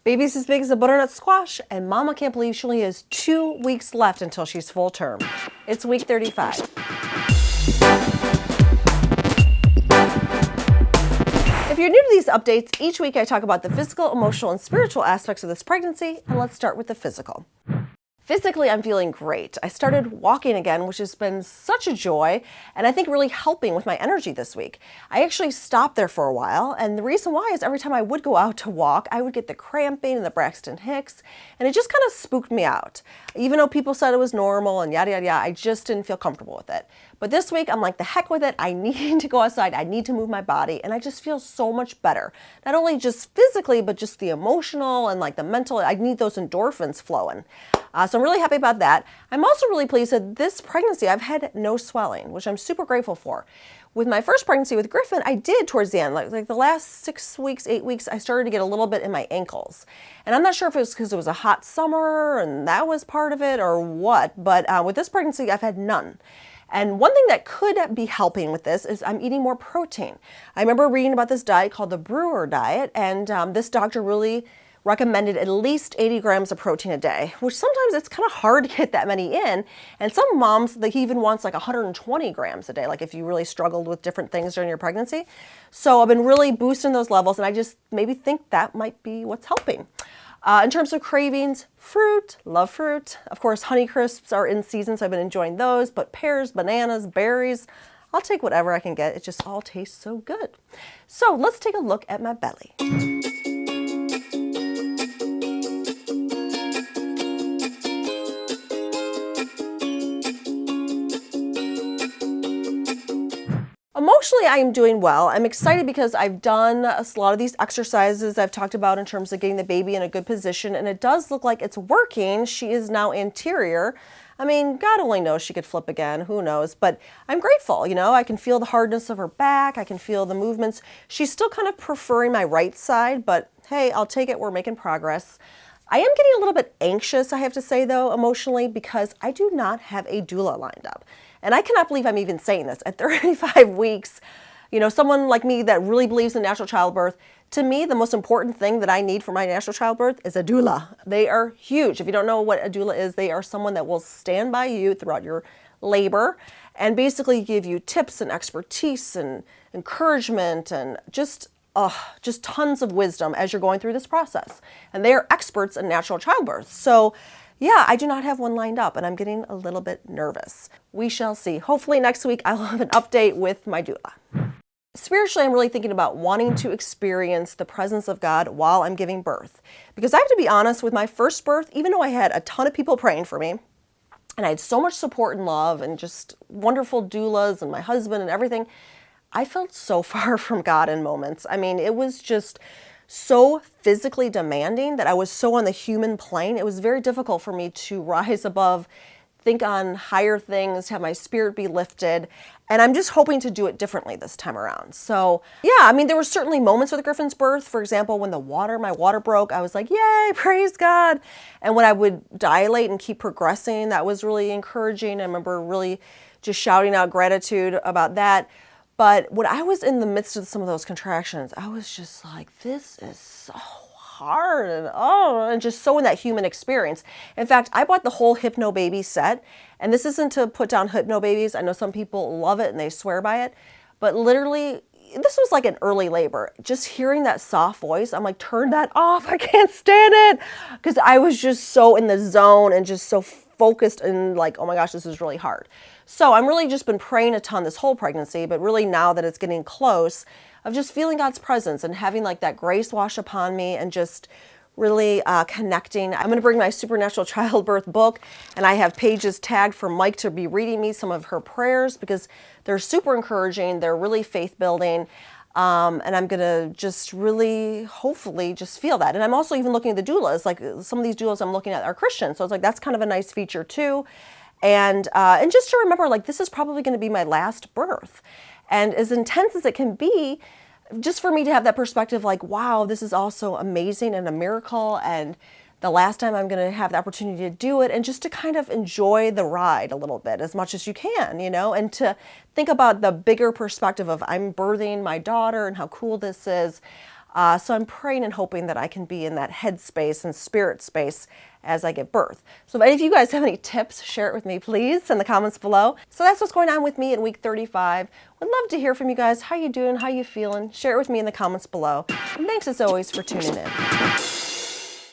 Baby's as big as a butternut squash, and Mama can't believe she only has 2 weeks left until she's full term. It's week 35. If you're new to these updates, each week I talk about the physical, emotional, and spiritual aspects of this pregnancy, and let's start with the physical. Physically, I'm feeling great. I started walking again, which has been such a joy, and I think really helping with my energy this week. I actually stopped there for a while, and the reason why is every time I would go out to walk, I would get the cramping and the Braxton Hicks, and it just kind of spooked me out. Even though people said it was normal and yada, yada, yada, I just didn't feel comfortable with it. But this week, I'm like, the heck with it. I need to go outside. I need to move my body, and I just feel so much better. Not only just physically, but just the emotional and like the mental. I need those endorphins flowing. So I'm really happy about that. I'm also really pleased that this pregnancy, I've had no swelling, which I'm super grateful for. With my first pregnancy with Griffin, I did towards the end, like the last 6 weeks, 8 weeks, I started to get a little bit in my ankles. And I'm not sure if it was because it was a hot summer and that was part of it or what, but with this pregnancy, I've had none. And one thing that could be helping with this is I'm eating more protein. I remember reading about this diet called the Brewer diet, and this doctor really recommended at least 80 grams of protein a day, which sometimes it's kind of hard to get that many in. And some moms, he even wants like 120 grams a day, like if you really struggled with different things during your pregnancy. So I've been really boosting those levels, and I just maybe think that might be what's helping. In terms of cravings, fruit, love fruit. Of course, Honey Crisps are in season, so I've been enjoying those, but pears, bananas, berries, I'll take whatever I can get. It just all tastes so good. So let's take a look at my belly. Emotionally, I am doing well. I'm excited because I've done a lot of these exercises I've talked about in terms of getting the baby in a good position, and it does look like it's working. She is now anterior. I mean, God only knows she could flip again, who knows, but I'm grateful, I can feel the hardness of her back, I can feel the movements. She's still kind of preferring my right side, but hey, I'll take it, we're making progress. I am getting a little bit anxious, I have to say though, emotionally, because I do not have a doula lined up. And I cannot believe I'm even saying this. At 35 weeks, someone like me that really believes in natural childbirth, to me, the most important thing that I need for my natural childbirth is a doula. They are huge. If you don't know what a doula is, they are someone that will stand by you throughout your labor and basically give you tips and expertise and encouragement and just tons of wisdom as you're going through this process. And they are experts in natural childbirth. So yeah, I do not have one lined up, and I'm getting a little bit nervous. We shall see. Hopefully next week I'll have an update with my doula. Spiritually, I'm really thinking about wanting to experience the presence of God while I'm giving birth. Because I have to be honest, with my first birth, even though I had a ton of people praying for me, and I had so much support and love and just wonderful doulas and my husband and everything, I felt so far from God in moments. I mean, it was just so physically demanding that I was so on the human plane. It was very difficult for me to rise above, think on higher things, have my spirit be lifted. And I'm just hoping to do it differently this time around. So yeah, I mean, there were certainly moments with Griffin's birth. For example, when my water broke, I was like, yay, praise God. And when I would dilate and keep progressing, that was really encouraging. I remember really just shouting out gratitude about that. But when I was in the midst of some of those contractions, I was just like, this is so hard and just so in that human experience. In fact, I bought the whole Hypno Baby set, and this isn't to put down Hypno Babies. I know some people love it and they swear by it, but literally, this was like an early labor. Just hearing that soft voice, I'm like, turn that off. I can't stand it. Because I was just so in the zone and just so focused and like, oh my gosh, this is really hard. So I'm really just been praying a ton this whole pregnancy, but really now that it's getting close, of just feeling God's presence and having like that grace wash upon me and just really connecting. I'm going to bring my Supernatural Childbirth book, and I have pages tagged for Mike to be reading me some of her prayers because they're super encouraging. They're really faith building. And I'm going to just really, hopefully, just feel that. And I'm also even looking at the doulas. Like some of these doulas I'm looking at are Christian. So it's like, that's kind of a nice feature too. And just to remember, like, this is probably going to be my last birth. And as intense as it can be, just for me to have that perspective, like, wow, this is also amazing and a miracle. And the last time I'm going to have the opportunity to do it, and just to kind of enjoy the ride a little bit as much as you can, and to think about the bigger perspective of I'm birthing my daughter and how cool this is. So I'm praying and hoping that I can be in that head space and spirit space as I give birth. So if any of you guys have any tips, share it with me, please, in the comments below. So that's what's going on with me in week 35. Would love to hear from you guys. How you doing? How you feeling? Share it with me in the comments below. And thanks as always for tuning in.